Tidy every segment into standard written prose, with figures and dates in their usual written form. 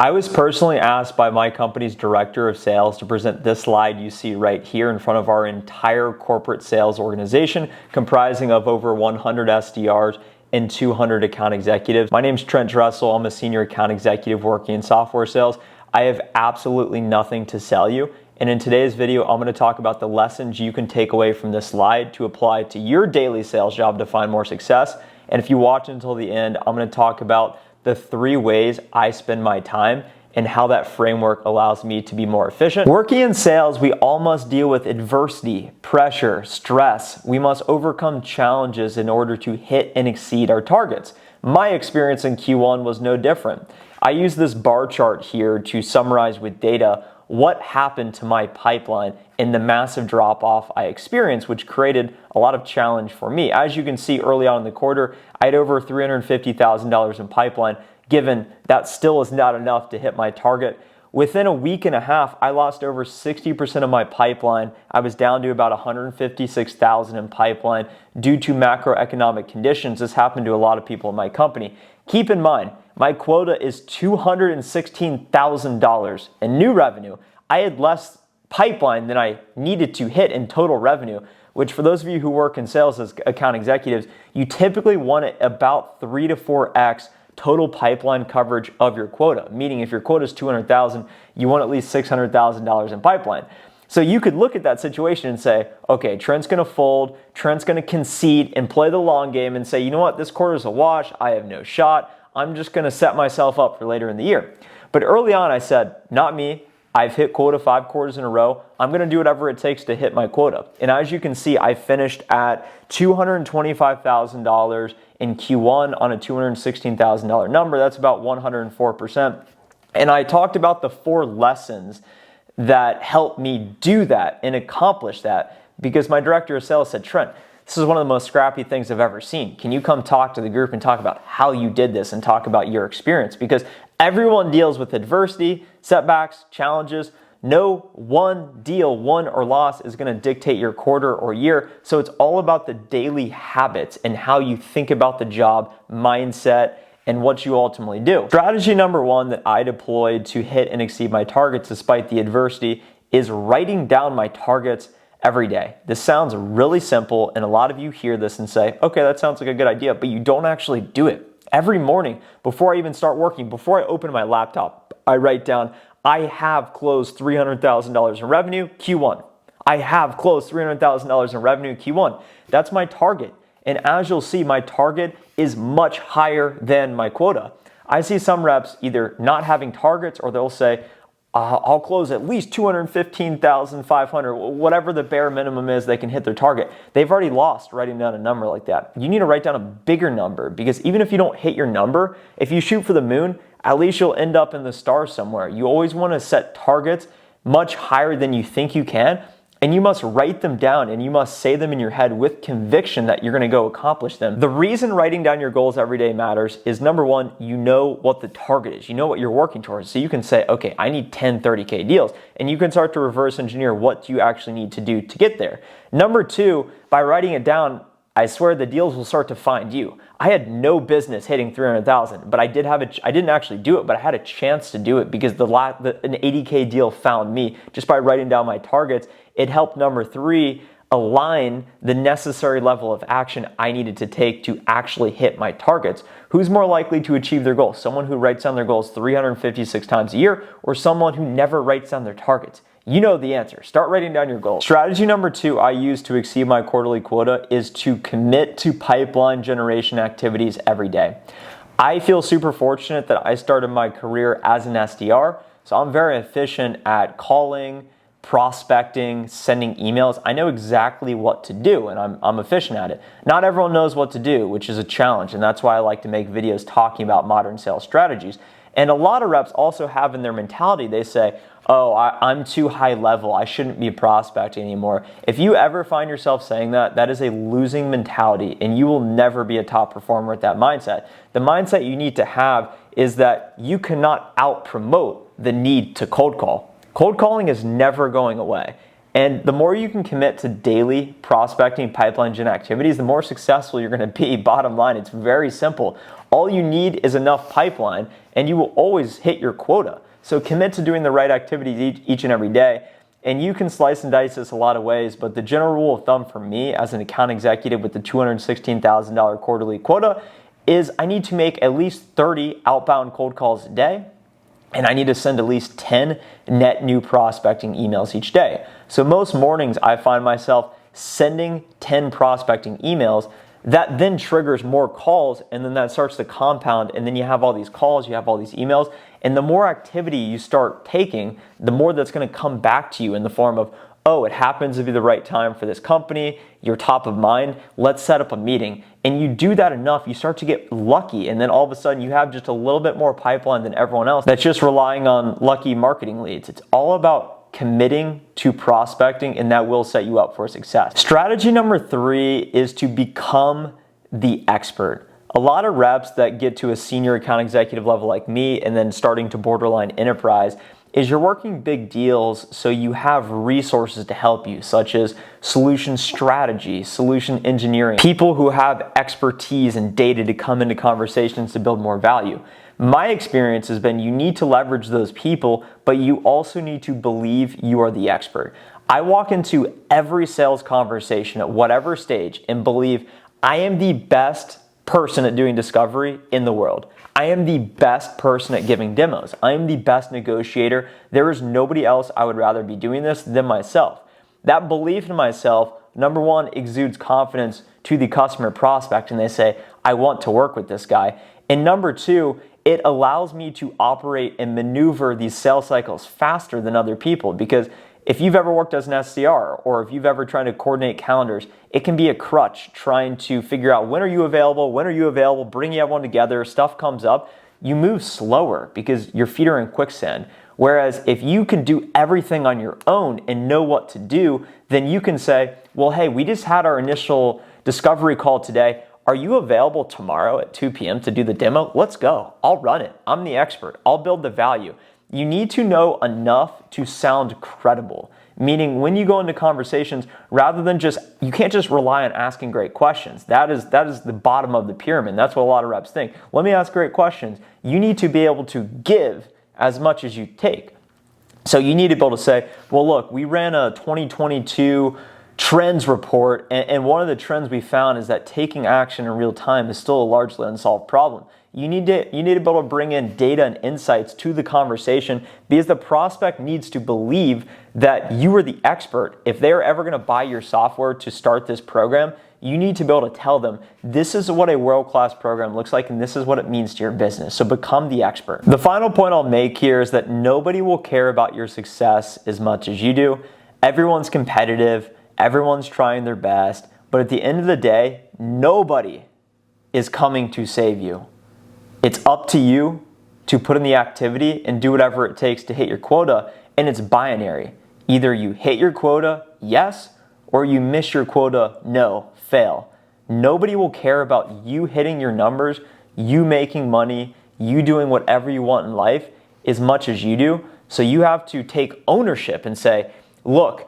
I was personally asked by my company's director of sales to present this slide you see right here in front of our entire corporate sales organization, comprising of over 100 SDRs and 200 account executives. My name is Trent Dressel. I'm a senior account executive working in software sales. I have absolutely nothing to sell you. And in today's video, I'm going to talk about the lessons you can take away from this slide to apply to your daily sales job to find more success. And if you watch until the end, I'm going to talk about the 3 ways I spend my time and how that framework allows me to be more efficient. Working in sales, we all must deal with adversity, pressure, stress. We must overcome challenges in order to hit and exceed our targets. My experience in Q1 was no different. I use this bar chart here to summarize with data what happened to my pipeline in the massive drop-off I experienced, which created a lot of challenge for me. As you can see early on in the quarter, I had over $350,000 in pipeline. Given that still is not enough to hit my target, within a week and a half, I lost over 60% of my pipeline. I was down to about $156,000 in pipeline due to macroeconomic conditions. This happened to a lot of people in my company. Keep in mind, my quota is $216,000 in new revenue. I had less pipeline than I needed to hit in total revenue, which for those of you who work in sales as account executives, you typically want it about 3 to 4x total pipeline coverage of your quota. Meaning if your quota is $200,000, you want at least $600,000 in pipeline. So you could look at that situation and say, okay, Trent's going to fold, Trent's going to concede and play the long game and say, you know what, this quarter's a wash, I have no shot, I'm just going to set myself up for later in the year. But early on I said, not me, I've hit quota 5 quarters in a row, I'm going to do whatever it takes to hit my quota. And as you can see, I finished at $225,000 in Q1 on a $216,000 number. That's about 104%. And I talked about the 4 lessons that helped me do that and accomplish that because my director of sales said, Trent, this is one of the most scrappy things I've ever seen. Can you come talk to the group and talk about how you did this and talk about your experience? Because everyone deals with adversity, setbacks, challenges. No one deal, won or lost, is going to dictate your quarter or year. So it's all about the daily habits and how you think about the job, mindset, and what you ultimately do. Strategy number 1 that I deployed to hit and exceed my targets despite the adversity is writing down my targets every day. This sounds really simple, and a lot of you hear this and say, okay, that sounds like a good idea, but you don't actually do it. Every morning, before I even start working, before I open my laptop, I write down, I have closed $300,000 in revenue, Q1. I have closed $300,000 in revenue, Q1. That's my target. And as you'll see, my target is much higher than my quota. I see some reps either not having targets or they'll say, I'll close at least $215,500, whatever the bare minimum is, they can hit their target. They've already lost writing down a number like that. You need to write down a bigger number because even if you don't hit your number, if you shoot for the moon, at least you'll end up in the stars somewhere. You always want to set targets much higher than you think you can, and you must write them down and you must say them in your head with conviction that you're going to go accomplish them. The reason writing down your goals every day matters is number 1, you know what the target is. You know what you're working towards. So you can say, okay, I need 10 30K deals, and you can start to reverse engineer what you actually need to do to get there. Number 2, by writing it down, I swear the deals will start to find you. I had no business hitting 300,000, but I didn't actually do it, but I had a chance to do it because an 80K deal found me just by writing down my targets. It helped number 3 align the necessary level of action I needed to take to actually hit my targets. Who's more likely to achieve their goals? Someone who writes down their goals 356 times a year or someone who never writes down their targets? You know the answer. Start writing down your goals. Strategy number 2 I use to exceed my quarterly quota is to commit to pipeline generation activities every day. I feel super fortunate that I started my career as an SDR, so I'm very efficient at calling, prospecting, sending emails. I know exactly what to do and I'm efficient at it. Not everyone knows what to do, which is a challenge, and that's why I like to make videos talking about modern sales strategies. And a lot of reps also have in their mentality, they say, oh, I'm too high level, I shouldn't be prospecting anymore. If you ever find yourself saying that, that is a losing mentality and you will never be a top performer with that mindset. The mindset you need to have is that you cannot out-promote the need to cold call. Cold calling is never going away. And the more you can commit to daily prospecting pipeline gen activities, the more successful you're going to be. Bottom line, it's very simple. All you need is enough pipeline and you will always hit your quota. So commit to doing the right activities each and every day. And you can slice and dice this a lot of ways, but the general rule of thumb for me as an account executive with the $216,000 quarterly quota is I need to make at least 30 outbound cold calls a day. And I need to send at least 10 net new prospecting emails each day. So most mornings I find myself sending 10 prospecting emails. That then triggers more calls, and then that starts to compound, and then you have all these calls, you have all these emails, and the more activity you start taking, the more that's going to come back to you in the form of, oh, it happens to be the right time for this company, you're top of mind, let's set up a meeting. And you do that enough, you start to get lucky, and then all of a sudden you have just a little bit more pipeline than everyone else that's just relying on lucky marketing leads. It's all about committing to prospecting, and that will set you up for success. Strategy number 3 is to become the expert. A lot of reps that get to a senior account executive level like me and then starting to borderline enterprise is you're working big deals, so you have resources to help you, such as solution strategy, solution engineering, people who have expertise and data to come into conversations to build more value. My experience has been you need to leverage those people, but you also need to believe you are the expert. I walk into every sales conversation at whatever stage and believe I am the best person at doing discovery in the world. I am the best person at giving demos. I am the best negotiator. There is nobody else I would rather be doing this than myself. That belief in myself, number one, exudes confidence to the customer prospect, and they say, I want to work with this guy. And number two, it allows me to operate and maneuver these sales cycles faster than other people, because if you've ever worked as an SDR or if you've ever tried to coordinate calendars, it can be a crutch trying to figure out when are you available, bring everyone together, stuff comes up. You move slower because your feet are in quicksand. Whereas if you can do everything on your own and know what to do, then you can say, well, hey, we just had our initial discovery call today. Are you available tomorrow at 2 p.m. to do the demo? Let's go. I'll run it. I'm the expert. I'll build the value. You need to know enough to sound credible, meaning when you go into conversations, rather than you can't just rely on asking great questions. That is the bottom of the pyramid. That's what a lot of reps think. Let me ask great questions. You need to be able to give as much as you take. So you need to be able to say, well, look, we ran a 2022 trends report, and one of the trends we found is that taking action in real time is still a largely unsolved problem. You need to be able to bring in data and insights to the conversation, because the prospect needs to believe that you are the expert. If they're ever going to buy your software to start this program, you need to be able to tell them, this is what a world-class program looks like, and this is what it means to your business. So become the expert. The final point I'll make here is that nobody will care about your success as much as you do. Everyone's competitive. Everyone's trying their best, but at the end of the day, nobody is coming to save you. It's up to you to put in the activity and do whatever it takes to hit your quota, and it's binary. Either you hit your quota, yes, or you miss your quota, no, fail. Nobody will care about you hitting your numbers, you making money, you doing whatever you want in life as much as you do. So you have to take ownership and say, look,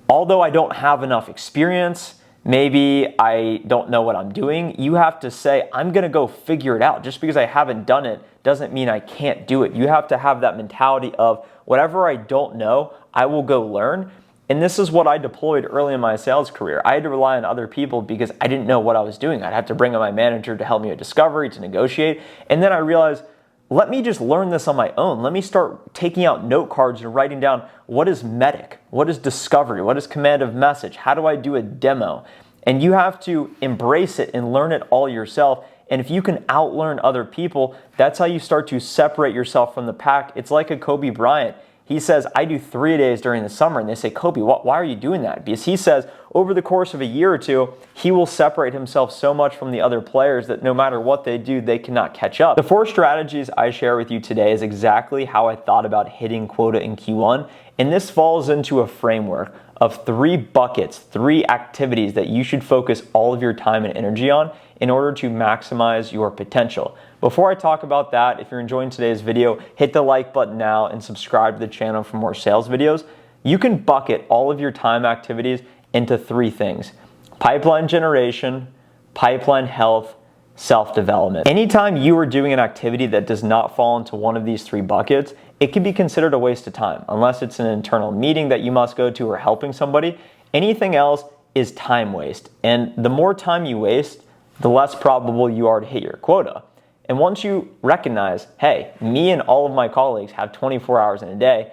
although I don't have enough experience, maybe I don't know what I'm doing, you have to say, I'm going to go figure it out. Just because I haven't done it doesn't mean I can't do it. You have to have that mentality of whatever I don't know, I will go learn. And this is what I deployed early in my sales career. I had to rely on other people because I didn't know what I was doing. I'd have to bring in my manager to help me with discovery, to negotiate. And then I realized, let me just learn this on my own. Let me start taking out note cards and writing down what is medic, what is discovery, what is command of message, how do I do a demo? And you have to embrace it and learn it all yourself. And if you can outlearn other people, that's how you start to separate yourself from the pack. It's like a Kobe Bryant. He says, I do 3-a-days during the summer. And they say, Kobe, why are you doing that? Because he says over the course of a year or two, he will separate himself so much from the other players that no matter what they do, they cannot catch up. The 4 strategies I share with you today is exactly how I thought about hitting quota in Q1. And this falls into a framework of 3 buckets, 3 activities that you should focus all of your time and energy on in order to maximize your potential. Before I talk about that, if you're enjoying today's video, hit the like button now and subscribe to the channel for more sales videos. you can bucket all of your time activities into three things: pipeline generation, pipeline health, self-development. Anytime you are doing an activity that does not fall into one of these three buckets, it can be considered a waste of time, unless it's an internal meeting that you must go to or helping somebody. Anything else is time waste. And the more time you waste, the less probable you are to hit your quota. And once you recognize, hey, me and all of my colleagues have 24 hours in a day,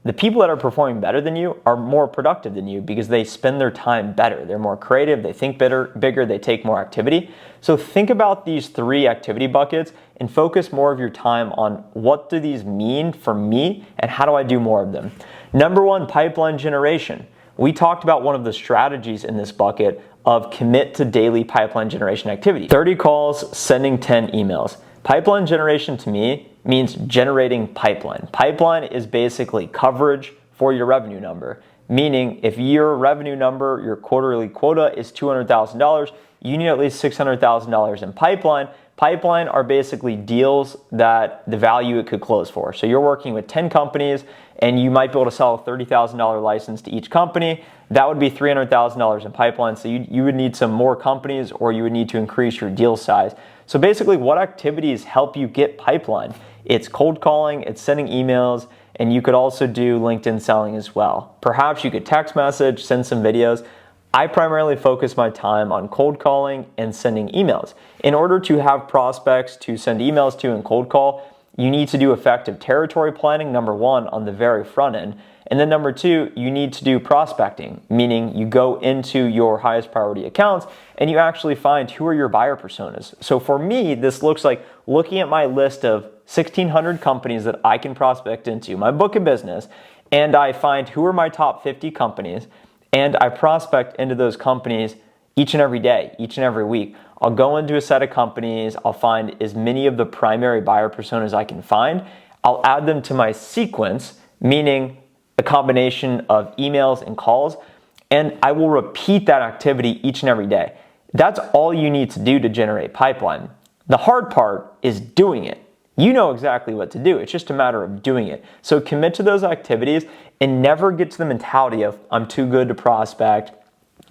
the people that are performing better than you are more productive than you because they spend their time better. They're more creative, they think bigger, they take more activity. So think about these three activity buckets and focus more of your time on what do these mean for me and how do I do more of them. Number one, pipeline generation. We talked about one of the strategies in this bucket of commit to daily pipeline generation activity. 30 calls, sending 10 emails. Pipeline generation to me means generating pipeline. Pipeline is basically coverage for your revenue number, meaning if your revenue number, your quarterly quota is $200,000, you need at least $600,000 in pipeline. Pipeline are basically deals that the value it could close for. So you're working with 10 companies and you might be able to sell a $30,000 license to each company. That would be $300,000 in pipeline. So you would need some more companies or you would need to increase your deal size. So basically, what activities help you get pipeline? It's cold calling, it's sending emails, and you could also do LinkedIn selling as well. Perhaps you could text message, send some videos. I primarily focus my time on cold calling and sending emails. In order to have prospects to send emails to and cold call, you need to do effective territory planning, number one, on the very front end. And then number two, you need to do prospecting, meaning you go into your highest priority accounts and you actually find who are your buyer personas. So for me, this looks like looking at my list of 1,600 companies that I can prospect into, my book of business, and I find who are my top 50 companies, and I prospect into those companies each and every day, each and every week. I'll go into a set of companies, I'll find as many of the primary buyer personas I can find. I'll add them to my sequence, meaning a combination of emails and calls, and I will repeat that activity each and every day. That's all you need to do to generate pipeline. The hard part is doing it. You know exactly what to do. It's just a matter of doing it. So commit to those activities and never get to the mentality of I'm too good to prospect,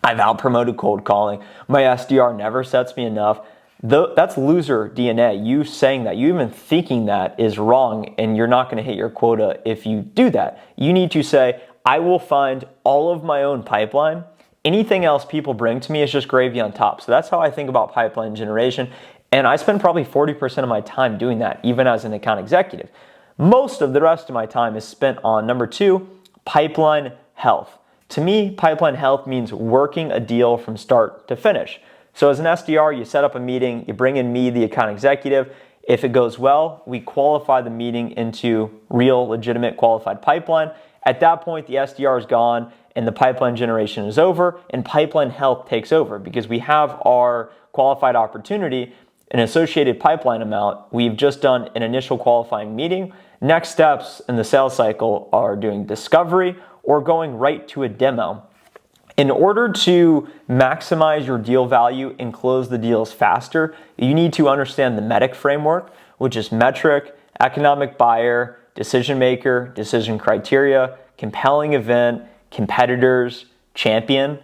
I've out-promoted cold calling, my SDR never sets me enough. That's loser DNA. You saying that, you even thinking that is wrong, and you're not going to hit your quota if you do that. You need to say, I will find all of my own pipeline. Anything else people bring to me is just gravy on top. So that's how I think about pipeline generation. And I spend probably 40% of my time doing that, even as an account executive. Most of the rest of my time is spent on, number two, pipeline health. To me, pipeline health means working a deal from start to finish. So as an SDR, you set up a meeting, you bring in me, the account executive. If it goes well, we qualify the meeting into real, legitimate, qualified pipeline. At that point, the SDR is gone and the pipeline generation is over and pipeline health takes over because we have our qualified opportunity, an associated pipeline amount. We've just done an initial qualifying meeting. Next steps in the sales cycle are doing discovery or going right to a demo. In order to maximize your deal value and close the deals faster, you need to understand the MEDDIC framework, which is metric, economic buyer, decision maker, decision criteria, compelling event, competitors, champion.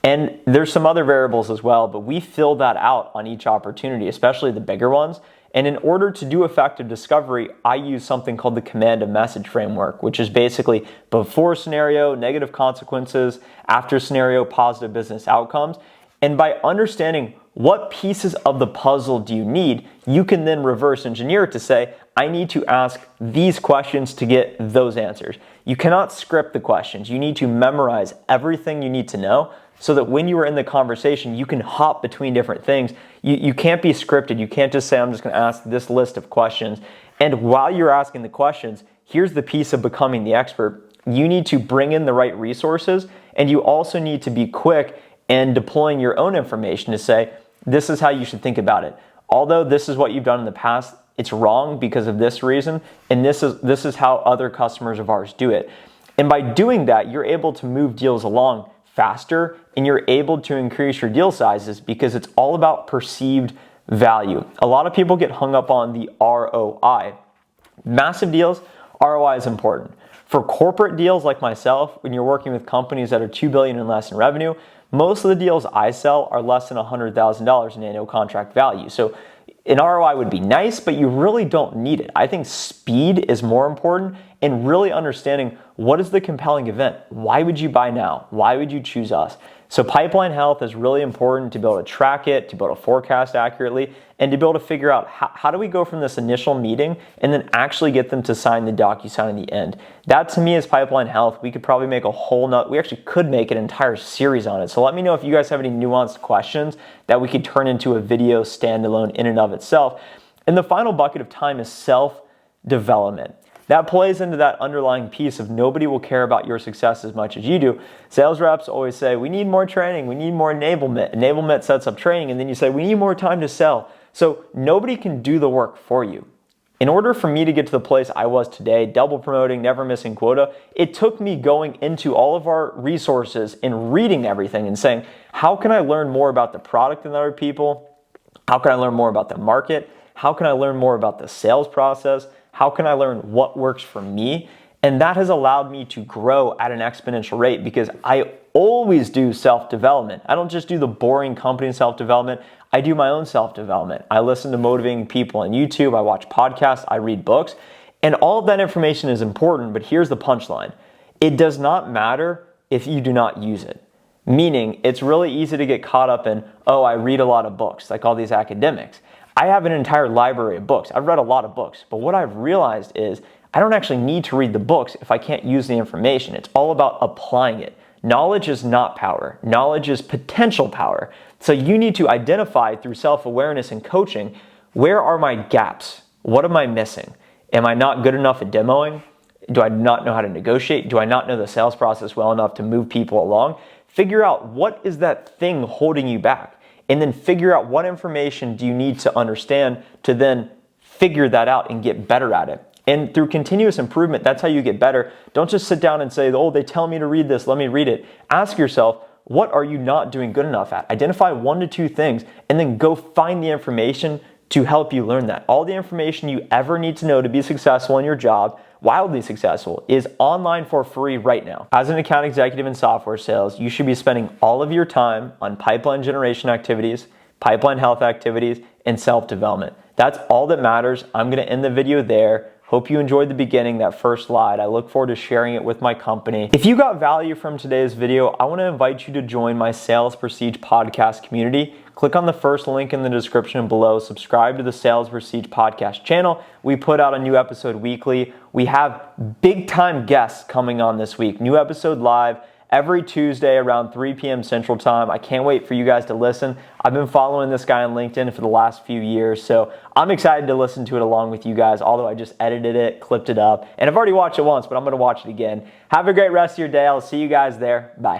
And there's some other variables as well, but we fill that out on each opportunity, especially the bigger ones. And in order to do effective discovery, I use something called the command of message framework, which is basically before scenario, negative consequences, after scenario, positive business outcomes. And by understanding what pieces of the puzzle do you need, you can then reverse engineer it to say, I need to ask these questions to get those answers. You cannot script the questions. You need to memorize everything you need to know so that when you are in the conversation, you can hop between different things. You can't be scripted. You can't just say, I'm just going to ask this list of questions. And while you're asking the questions, here's the piece of becoming the expert. You need to bring in the right resources, and you also need to be quick and deploying your own information to say, this is how you should think about it. Although this is what you've done in the past, it's wrong because of this reason, and this is how other customers of ours do it. And by doing that, you're able to move deals along faster, and you're able to increase your deal sizes because it's all about perceived value. A lot of people get hung up on the ROI. Massive deals ROI is important. For corporate deals like myself, when you're working with companies that are $2 billion and less in revenue, most of the deals I sell are less than $100,000 in annual contract value. So an ROI would be nice, but you really don't need it. I think speed is more important, and really understanding what is the compelling event. Why would you buy now? Why would you choose us? So pipeline health is really important to be able to track it, to be able to forecast accurately, and to be able to figure out how do we go from this initial meeting and then actually get them to sign the DocuSign in the end. That to me is pipeline health. We could probably make we actually could make an entire series on it. So let me know if you guys have any nuanced questions that we could turn into a video standalone in and of itself. And the final bucket of time is self-development. That plays into that underlying piece of nobody will care about your success as much as you do. Sales reps always say, we need more training, we need more enablement. Enablement sets up training, and then you say, we need more time to sell. So nobody can do the work for you. In order for me to get to the place I was today, double promoting, never missing quota, it took me going into all of our resources and reading everything and saying, how can I learn more about the product than other people? How can I learn more about the market? How can I learn more about the sales process? How can I learn what works for me? And that has allowed me to grow at an exponential rate because I always do self-development. I don't just do the boring company self-development. I do my own self-development. I listen to motivating people on YouTube. I watch podcasts. I read books. And all of that information is important, but here's the punchline. It does not matter if you do not use it. Meaning, it's really easy to get caught up in, oh, I read a lot of books, like all these academics. I have an entire library of books. I've read a lot of books, but what I've realized is I don't actually need to read the books if I can't use the information. It's all about applying it. Knowledge is not power. Knowledge is potential power. So you need to identify through self-awareness and coaching, where are my gaps? What am I missing? Am I not good enough at demoing? Do I not know how to negotiate? Do I not know the sales process well enough to move people along? Figure out what is that thing holding you back. And then figure out what information do you need to understand to then figure that out and get better at it. And through continuous improvement, that's how you get better. Don't just sit down and say, oh, they tell me to read this, let me read it. Ask yourself, what are you not doing good enough at? Identify 1 to 2 things and then go find the information to help you learn that. All the information you ever need to know to be successful in your job, wildly successful, is online for free right now. As an account executive in software sales, you should be spending all of your time on pipeline generation activities, pipeline health activities, and self-development. That's all that matters. I'm gonna end the video there. Hope you enjoyed the beginning, that first slide. I look forward to sharing it with my company. If you got value from today's video, I wanna invite you to join my Sales Prestige podcast community. Click on the first link in the description below. Subscribe to the Sales Prestige podcast channel. We put out a new episode weekly. We have big time guests coming on this week. New episode live every Tuesday around 3 p.m. Central Time. I can't wait for you guys to listen. I've been following this guy on LinkedIn for the last few years, so I'm excited to listen to it along with you guys, although I just edited it, clipped it up, and I've already watched it once, but I'm going to watch it again. Have a great rest of your day. I'll see you guys there. Bye.